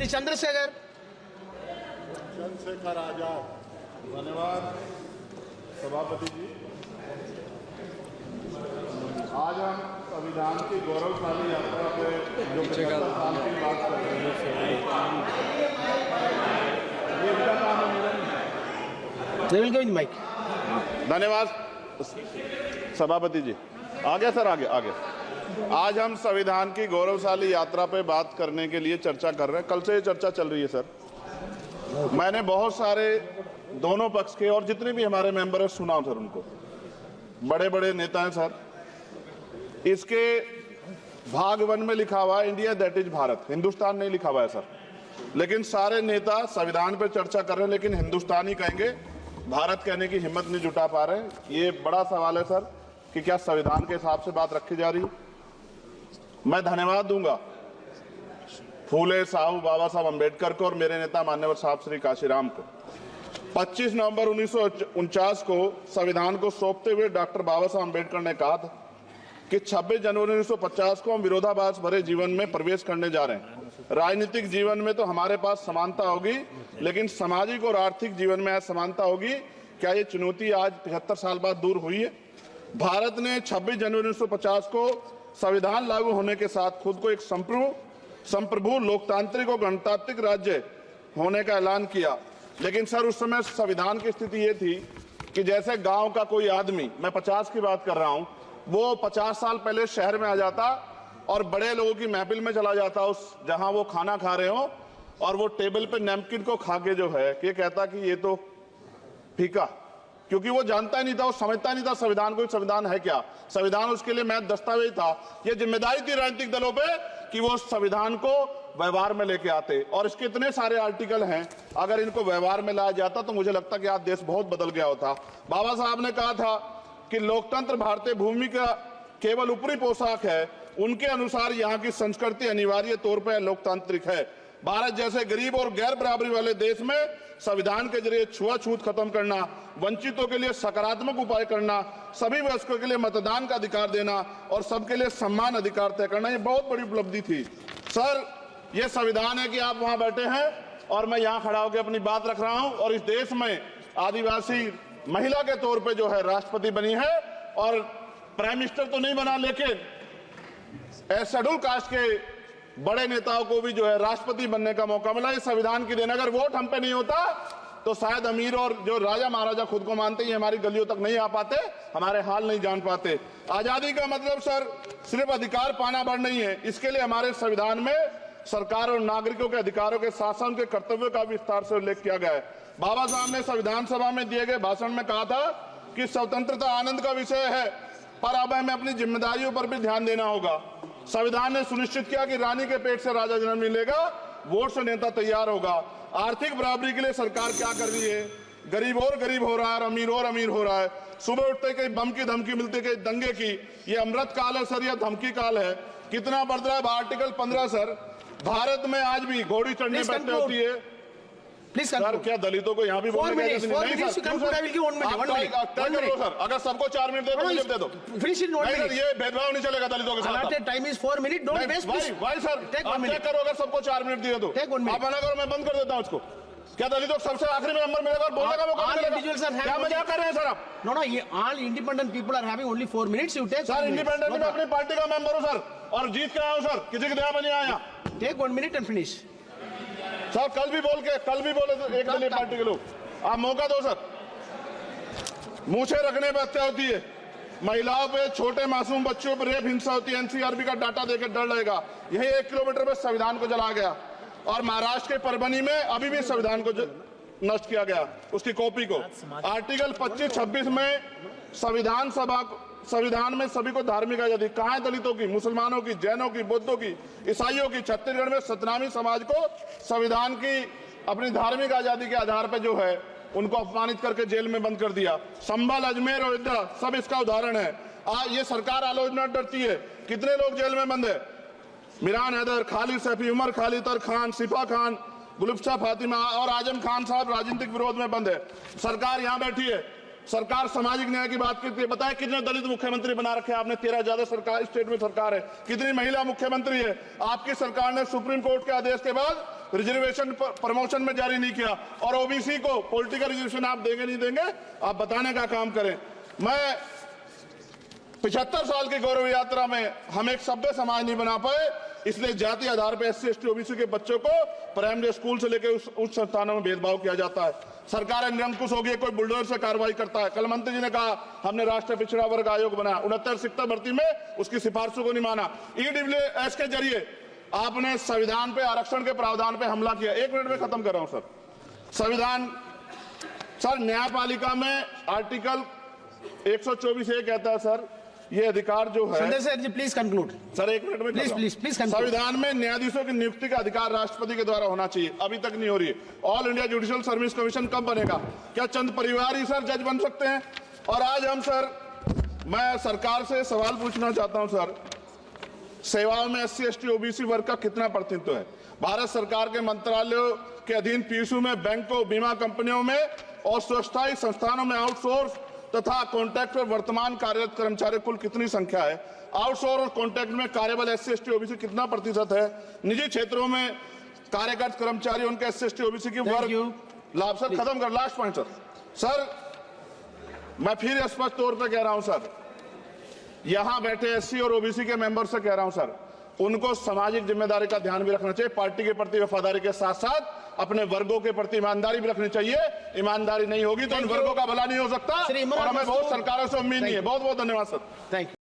चंद्रशेखर आजाद। धन्यवाद सभापति जी। आज हम संविधान की गौरवशाली यात्रा पे जो 75 साल की बात कर रहे हैं, ये इनका काम है। माइक। धन्यवाद सभापति जी। आगे सर, आगे। आज हम संविधान की गौरवशाली यात्रा पे बात करने के लिए चर्चा कर रहे हैं। कल से ये चर्चा चल रही है सर। मैंने बहुत सारे दोनों पक्ष के और जितने भी हमारे मेंबर हैं सुना सर, उनको बड़े बड़े नेता हैं सर। इसके भाग 1 में लिखा हुआ है India that is Bharat, Hindustan नहीं लिखा हुआ है सर। लेकिन सारे नेता संविधान पे चर्चा कर रहे हैं, लेकिन हिंदुस्तान ही कहेंगे, भारत कहने की हिम्मत नहीं जुटा पा रहे। ये बड़ा सवाल है सर कि क्या संविधान के हिसाब से बात रखी जा रही है। मैं धन्यवाद दूंगा फूले साहू बाबा साहब अंबेडकर को और मेरे नेता मान्यवर साहब श्री काशीराम को। 25 नवंबर 1949 को संविधान को सौंपते हुए डॉक्टर बाबा साहब अंबेडकर ने कहा था कि 26 जनवरी 1950 को हम विरोधाभास भरे जीवन में प्रवेश करने जा रहे हैं। राजनीतिक जीवन में तो हमारे पास समानता होगी, लेकिन सामाजिक और आर्थिक जीवन में असमानता होगी। क्या ये चुनौती आज 73 साल बाद दूर हुई है? भारत ने 26 जनवरी 1950 को संविधान लागू होने के साथ खुद को एक संप्रभु लोकतांत्रिक और गणतांत्रिक राज्य होने का ऐलान किया। लेकिन सर उस समय संविधान की स्थिति ये थी कि जैसे गांव का कोई आदमी, मैं 50 की बात कर रहा हूं, वो 50 साल पहले शहर में आ जाता और बड़े लोगों की महफिल में चला जाता, उस जहां वो खाना खा रहे हो, और वो टेबल पे नैपकिन को खा के जो है कि कहता कि ये तो फीका, क्योंकि वो जानता ही नहीं था, वो समझता नहीं था संविधान को, संविधान है क्या। संविधान उसके लिए महज दस्तावेज था। ये जिम्मेदारी थी राजनीतिक दलों पे कि वो संविधान को व्यवहार में लेके आते। और इसके इतने सारे आर्टिकल हैं, अगर इनको व्यवहार में लाया जाता तो मुझे लगता कि आज देश बहुत बदल गया होता। बाबा साहब ने कहा था कि लोकतंत्र भारतीय भूमि का केवल ऊपरी पोशाक है। उनके अनुसार यहाँ की संस्कृति अनिवार्य तौर पर लोकतांत्रिक है। भारत जैसे गरीब और गैर बराबरी वाले देश में संविधान के जरिए छुआछूत खत्म करना, वंचितों के लिए सकारात्मक उपाय करना, सभी वयस्कों के लिए मतदान का अधिकार देना और सबके लिए सम्मान अधिकार तय करना, ये बहुत बड़ी उपलब्धि थी सर। ये संविधान है कि आप वहां बैठे हैं और मैं यहाँ खड़ा होकर अपनी बात रख रहा हूं, और इस देश में आदिवासी महिला के तौर पे जो है राष्ट्रपति बनी है, और प्राइम मिनिस्टर तो नहीं बना, लेकिन शेड्यूल कास्ट के बड़े नेताओं को भी जो है राष्ट्रपति बनने का मौका मिला। इस संविधान की देन, अगर वोट हम पे नहीं होता तो शायद अमीर और जो राजा महाराजा खुद को मानते हैं हमारी गलियों तक नहीं आ पाते, हमारे हाल नहीं जान पाते। आजादी का मतलब सर सिर्फ अधिकार पाना भर नहीं है, इसके लिए हमारे संविधान में सरकार और नागरिकों के अधिकारों के शासन के कर्तव्यों का विस्तार से उल्लेख किया गया है। बाबा साहब ने संविधान सभा में दिए गए भाषण में कहा था कि स्वतंत्रता आनंद का विषय है, पर अब हमें अपनी जिम्मेदारियों पर भी ध्यान देना होगा। संविधान ने सुनिश्चित किया कि रानी के पेट से राजा जन्म मिलेगा, वोट से नेता तैयार होगा। आर्थिक बराबरी के लिए सरकार क्या कर रही है? गरीब और गरीब हो रहा है और अमीर हो रहा है। सुबह उठते कहीं बम की धमकी मिलती, कहीं दंगे की। ये अमृत काल है सर या धमकी काल है? कितना बढ़ रहा है आर्टिकल 15 सर। भारत में आज भी घोड़ी चढ़ने बैठने होती है। प्लीज सर, क्या दलितों को यहाँ भी बोलने सर, अगर सबको 4 मिनट दे दो, मुझे दे दो। ये भेदभाव नहीं चलेगा दलितों के साथ। Time is 4 minute. Don't waste. भाई सर, आप चेक करो, अगर सबको 4 मिनट दिए तो आप मना करो, मैं बंद कर देता हूँ इसको। क्या दलितों को सबसे आखिरी में नंबर मिलेगा और बोलने का मौका मिलेगा? क्या मजाक कर रहे हैं सर आप? नो, ये all independent people are having only 4 minutes. You take sir. Independent में अपनी पार्टी का मेंबर हूँ सर, और जीत के आया हूँ सर, किसी के दया में नहीं आया। Take 1 minute and finish sir. कल भी बोले तो एक दलीय पार्टी के लोग, आप मौका दो सर। मूछे रखने पर हत्या होती है, महिलाओं पे, छोटे मासूम बच्चों पर रेप हिंसा होती है। एनसीआरबी का डाटा देकर डर लगेगा। यही 1 किलोमीटर पे संविधान को जला गया, और महाराष्ट्र के परभनी में अभी भी संविधान को नष्ट किया गया, उसकी कॉपी को। आर्टिकल 25-26 में संविधान में सभी को धार्मिक आजादी। कहाँ है दलितों की, मुसलमानों की, जैनों की, बौद्धों की, ईसाइयों की? छत्तीसगढ़ में सतनामी समाज को संविधान की अपनी धार्मिक आजादी के आधार पर जो है उनको अपमानित करके जेल में बंद कर दिया। संभल, अजमेर, अयोध्या सब इसका उदाहरण है। ये सरकार आलोचना डरती है। कितने लोग जेल में बंद है? मिरान हैदर, खालिद सैफी, उमर खालिद खान, सिफा खान, गुलफ्शा फातिमा और आजम खान साहब राजनीतिक विरोध में बंद है। सरकार यहाँ बैठी है, सरकार सामाजिक न्याय की बात करती है। बताए कितने दलित मुख्यमंत्री बना रखे हैं आपने? 13 ज्यादा सरकार स्टेट में सरकार है। कितनी महिला मुख्यमंत्री है? आपकी सरकार ने सुप्रीम कोर्ट के आदेश के बाद रिजर्वेशन प्रमोशन में जारी नहीं किया, और ओबीसी को पॉलिटिकल रिजर्वेशन आप देंगे नहीं देंगे, आप बताने का काम करें। मैं 75 साल की गौरव यात्रा में हम एक सभ्य समाज नहीं बना पाए, इसलिए जाति आधार पर SC ST OBC के बच्चों को प्राइमरी स्कूल से लेकर उच्च संस्थानों में भेदभाव किया जाता है। सरकार निरंकुश हो गई, कोई बुलडोजर से कार्रवाई करता है। कल मंत्री जी ने कहा हमने राष्ट्रीय पिछड़ा वर्ग आयोग बनाया, 69 शिक्षक भर्ती में उसकी सिफारिशों को नहीं माना। EWS के जरिए आपने संविधान पे, आरक्षण के प्रावधान पे हमला किया। 1 मिनट में खत्म कर रहा हूं सर। संविधान सर, न्यायपालिका में आर्टिकल 124A कहता है सर, ये अधिकार जो है, Sanjay sir ji please conclude sir 1 minute में प्लीज संविधान में न्यायाधीशों की नियुक्ति का अधिकार राष्ट्रपति के द्वारा होना चाहिए, अभी तक नहीं हो रही है। All India judicial service commission कब बनेगा? क्या चंद परिवार ही सर जज बन सकते हैं? और आज हम सर, मैं सरकार से सवाल पूछना चाहता हूं सर, सेवाओं में SC ST OBC वर्ग का कितना प्रतिनिधित्व है? भारत सरकार के मंत्रालयों के अधीन PSU में, बैंकों, बीमा कंपनियों में और स्वस्थायी संस्थानों में आउटसोर्स तथा कॉन्ट्रैक्ट पर वर्तमान कार्यरत कर्मचारी कुल कितनी संख्या है? आउटसोर्स और कॉन्ट्रैक्ट में कार्यबल SC ST OBC कितना प्रतिशत है? निजी क्षेत्रों में कार्यरत कर्मचारी, उनके SC ST OBC की वर्ग लाभ। सर खत्म कर, लास्ट पॉइंट सर, मैं फिर स्पष्ट तौर पर कह रहा हूं सर, यहां बैठे SC और OBC के मेंबर से कह रहा हूं सर, उनको सामाजिक जिम्मेदारी का ध्यान भी रखना चाहिए। पार्टी के प्रति वफादारी के साथ साथ अपने वर्गों के प्रति ईमानदारी भी रखनी चाहिए। ईमानदारी नहीं होगी तो इन वर्गों का भला नहीं हो सकता, और हमें बहुत सरकारों से उम्मीद नहीं है। बहुत बहुत धन्यवाद सर। Thank you.